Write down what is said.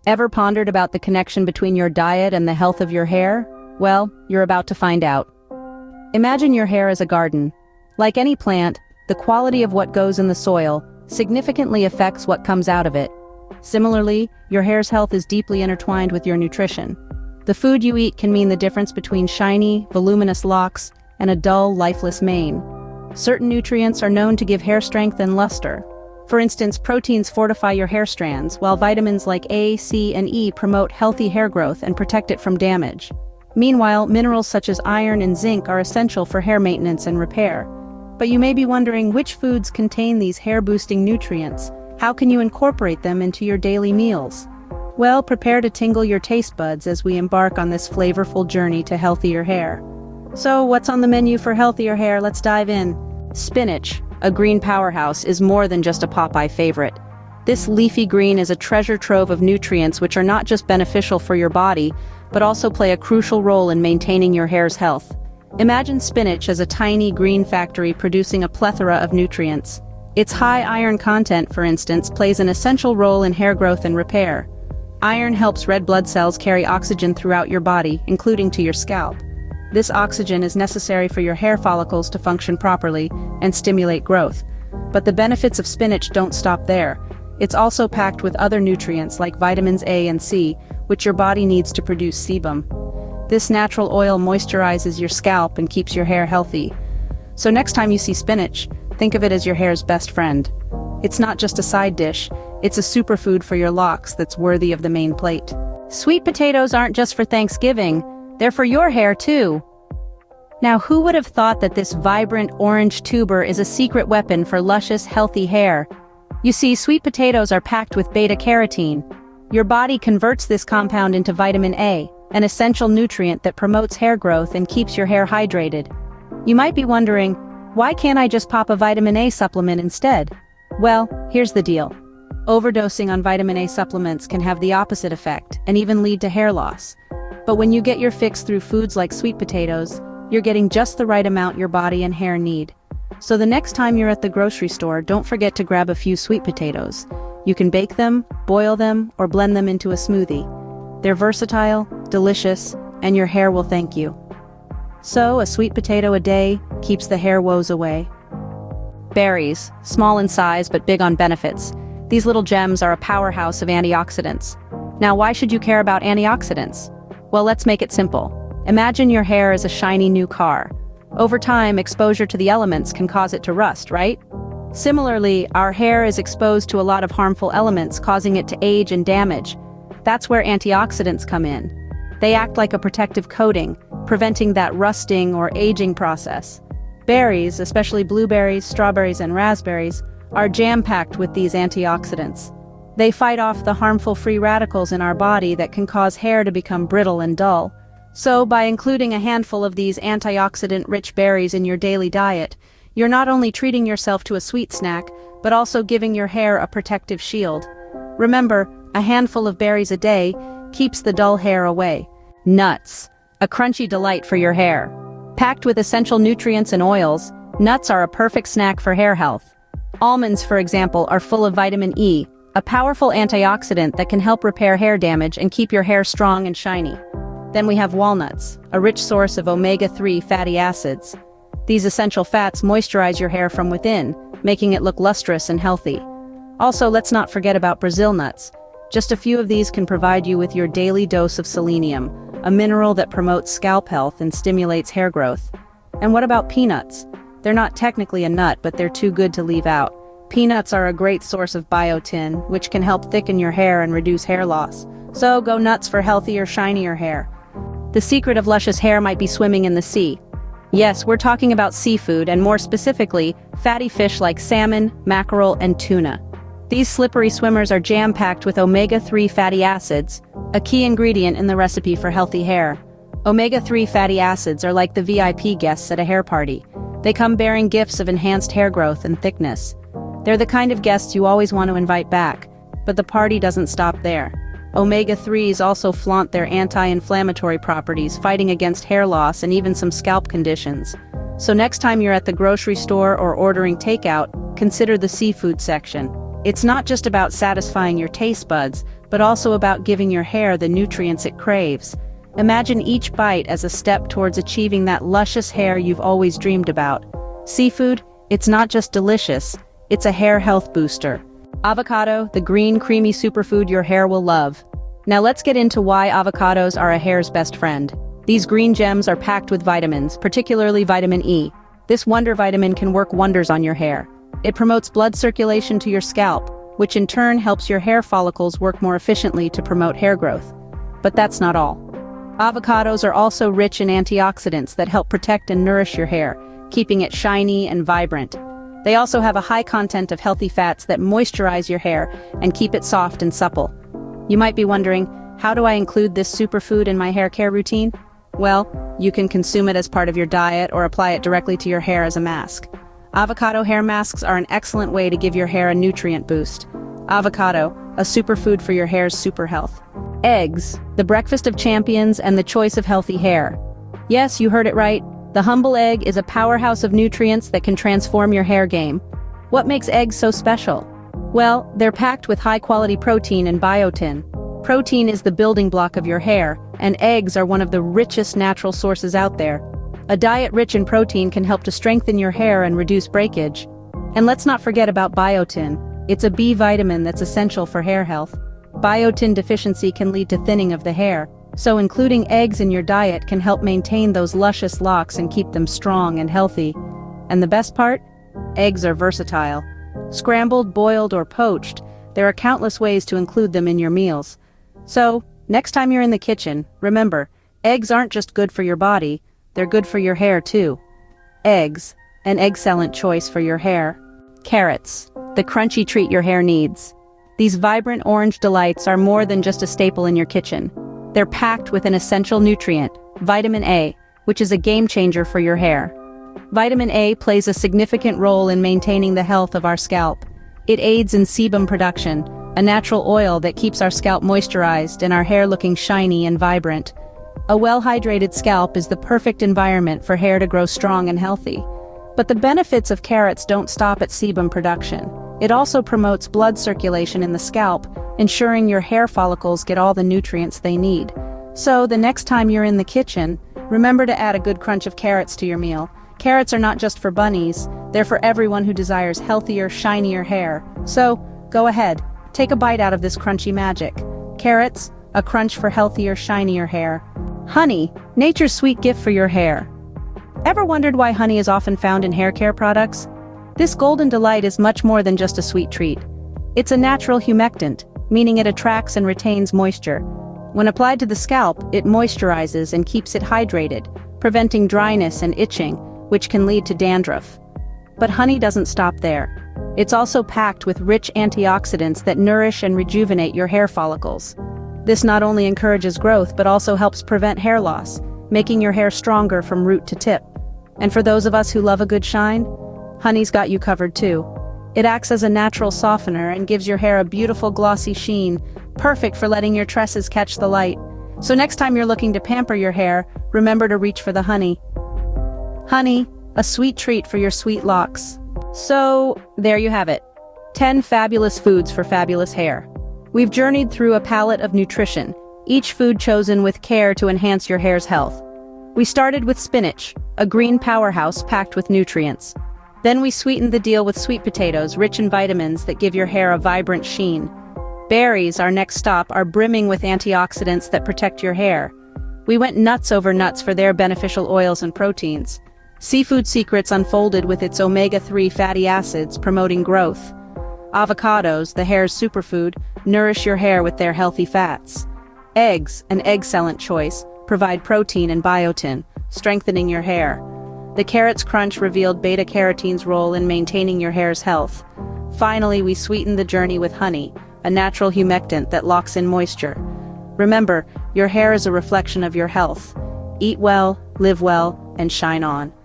Ever pondered about the connection between your diet and the health of your hair? Well, you're about to find out. Imagine your hair as a garden. Like any plant, the quality of what goes in the soil significantly affects what comes out of it. Similarly, your hair's health is deeply intertwined with your nutrition. The food you eat can mean the difference between shiny, voluminous locks and a dull, lifeless mane. Certain nutrients are known to give hair strength and luster. For instance, proteins fortify your hair strands, while vitamins like A, C, and E promote healthy hair growth and protect it from damage. Meanwhile, minerals such as iron and zinc are essential for hair maintenance and repair. But you may be wondering which foods contain these hair-boosting nutrients. How can you incorporate them into your daily meals? Well, prepare to tingle your taste buds as we embark on this flavorful journey to healthier hair. So, what's on the menu for healthier hair? Let's dive in. Spinach, a green powerhouse, is more than just a Popeye favorite. This leafy green is a treasure trove of nutrients which are not just beneficial for your body, but also play a crucial role in maintaining your hair's health. Imagine spinach as a tiny green factory producing a plethora of nutrients. Its high iron content, for instance, plays an essential role in hair growth and repair. Iron helps red blood cells carry oxygen throughout your body, including to your scalp. This oxygen is necessary for your hair follicles to function properly and stimulate growth. But the benefits of spinach don't stop there. It's also packed with other nutrients like vitamins A and C, which your body needs to produce sebum. This natural oil moisturizes your scalp and keeps your hair healthy. So next time you see spinach, think of it as your hair's best friend. It's not just a side dish, it's a superfood for your locks that's worthy of the main plate. Sweet potatoes aren't just for Thanksgiving, they're for your hair too. Now, who would have thought that this vibrant orange tuber is a secret weapon for luscious, healthy hair? You see, sweet potatoes are packed with beta-carotene. Your body converts this compound into vitamin A, an essential nutrient that promotes hair growth and keeps your hair hydrated. You might be wondering, why can't I just pop a vitamin A supplement instead? Well, here's the deal. Overdosing on vitamin A supplements can have the opposite effect and even lead to hair loss. But when you get your fix through foods like sweet potatoes, you're getting just the right amount your body and hair need. So the next time you're at the grocery store, don't forget to grab a few sweet potatoes. You can bake them, boil them, or blend them into a smoothie. They're versatile, delicious, and your hair will thank you. So, a sweet potato a day keeps the hair woes away. Berries, small in size but big on benefits. These little gems are a powerhouse of antioxidants. Now, why should you care about antioxidants? Well, let's make it simple. Imagine your hair as a shiny new car. Over time, exposure to the elements can cause it to rust, right? Similarly, our hair is exposed to a lot of harmful elements, causing it to age and damage. That's where antioxidants come in. They act like a protective coating, preventing that rusting or aging process. Berries, especially blueberries, strawberries, and raspberries, are jam-packed with these antioxidants. They fight off the harmful free radicals in our body that can cause hair to become brittle and dull. So, by including a handful of these antioxidant-rich berries in your daily diet, you're not only treating yourself to a sweet snack, but also giving your hair a protective shield. Remember, a handful of berries a day keeps the dull hair away. Nuts, a crunchy delight for your hair. Packed with essential nutrients and oils, nuts are a perfect snack for hair health. Almonds, for example, are full of vitamin E, a powerful antioxidant that can help repair hair damage and keep your hair strong and shiny. Then we have walnuts, a rich source of omega-3 fatty acids. These essential fats moisturize your hair from within, making it look lustrous and healthy. Also, let's not forget about Brazil nuts. Just a few of these can provide you with your daily dose of selenium, a mineral that promotes scalp health and stimulates hair growth. And what about peanuts? They're not technically a nut, but they're too good to leave out. Peanuts are a great source of biotin, which can help thicken your hair and reduce hair loss. So go nuts for healthier, shinier hair. The secret of luscious hair might be swimming in the sea. Yes, we're talking about seafood, and more specifically, fatty fish like salmon, mackerel, and tuna. These slippery swimmers are jam-packed with omega-3 fatty acids, a key ingredient in the recipe for healthy hair. Omega-3 fatty acids are like the VIP guests at a hair party. They come bearing gifts of enhanced hair growth and thickness. They're the kind of guests you always want to invite back, but the party doesn't stop there. Omega-3s also flaunt their anti-inflammatory properties, fighting against hair loss and even some scalp conditions. So next time you're at the grocery store or ordering takeout, consider the seafood section. It's not just about satisfying your taste buds, but also about giving your hair the nutrients it craves. Imagine each bite as a step towards achieving that luscious hair you've always dreamed about. Seafood, it's not just delicious, it's a hair health booster. Avocado, the green, creamy superfood your hair will love. Now let's get into why avocados are a hair's best friend. These green gems are packed with vitamins, particularly vitamin E. This wonder vitamin can work wonders on your hair. It promotes blood circulation to your scalp, which in turn helps your hair follicles work more efficiently to promote hair growth. But that's not all. Avocados are also rich in antioxidants that help protect and nourish your hair, keeping it shiny and vibrant. They also have a high content of healthy fats that moisturize your hair and keep it soft and supple. You might be wondering, how do I include this superfood in my hair care routine? Well, you can consume it as part of your diet or apply it directly to your hair as a mask. Avocado hair masks are an excellent way to give your hair a nutrient boost. Avocado, a superfood for your hair's super health. Eggs, the breakfast of champions and the choice of healthy hair. Yes, you heard it right. The humble egg is a powerhouse of nutrients that can transform your hair game. What makes eggs so special? Well, they're packed with high-quality protein and biotin. Protein is the building block of your hair, and eggs are one of the richest natural sources out there. A diet rich in protein can help to strengthen your hair and reduce breakage. And let's not forget about biotin. It's a B vitamin that's essential for hair health. Biotin deficiency can lead to thinning of the hair, so including eggs in your diet can help maintain those luscious locks and keep them strong and healthy. And the best part? Eggs are versatile. Scrambled, boiled, or poached, there are countless ways to include them in your meals. So, next time you're in the kitchen, remember, eggs aren't just good for your body, they're good for your hair too. Eggs, an excellent choice for your hair. Carrots, the crunchy treat your hair needs. These vibrant orange delights are more than just a staple in your kitchen. They're packed with an essential nutrient, vitamin A, which is a game changer for your hair. Vitamin A plays a significant role in maintaining the health of our scalp. It aids in sebum production, a natural oil that keeps our scalp moisturized and our hair looking shiny and vibrant. A well-hydrated scalp is the perfect environment for hair to grow strong and healthy. But the benefits of carrots don't stop at sebum production. It also promotes blood circulation in the scalp, ensuring your hair follicles get all the nutrients they need. So, the next time you're in the kitchen, remember to add a good crunch of carrots to your meal. Carrots are not just for bunnies, they're for everyone who desires healthier, shinier hair. So, go ahead, take a bite out of this crunchy magic. Carrots, a crunch for healthier, shinier hair. Honey, nature's sweet gift for your hair. Ever wondered why honey is often found in hair care products? This golden delight is much more than just a sweet treat. It's a natural humectant, meaning it attracts and retains moisture. When applied to the scalp, it moisturizes and keeps it hydrated, preventing dryness and itching, which can lead to dandruff. But honey doesn't stop there. It's also packed with rich antioxidants that nourish and rejuvenate your hair follicles. This not only encourages growth but also helps prevent hair loss, making your hair stronger from root to tip. And for those of us who love a good shine, honey's got you covered too. It acts as a natural softener and gives your hair a beautiful glossy sheen, perfect for letting your tresses catch the light. So next time you're looking to pamper your hair, remember to reach for the honey. Honey, a sweet treat for your sweet locks. So, there you have it. 10 fabulous foods for fabulous hair. We've journeyed through a palette of nutrition, each food chosen with care to enhance your hair's health. We started with spinach, a green powerhouse packed with nutrients. Then we sweetened the deal with sweet potatoes, rich in vitamins that give your hair a vibrant sheen. Berries, our next stop, are brimming with antioxidants that protect your hair. We went nuts over nuts for their beneficial oils and proteins. Seafood secrets unfolded with its omega-3 fatty acids promoting growth. Avocados, the hair's superfood, nourish your hair with their healthy fats. Eggs, an excellent choice, provide protein and biotin, strengthening your hair. The carrot's crunch revealed beta-carotene's role in maintaining your hair's health. Finally, we sweetened the journey with honey, a natural humectant that locks in moisture. Remember, your hair is a reflection of your health. Eat well, live well, and shine on.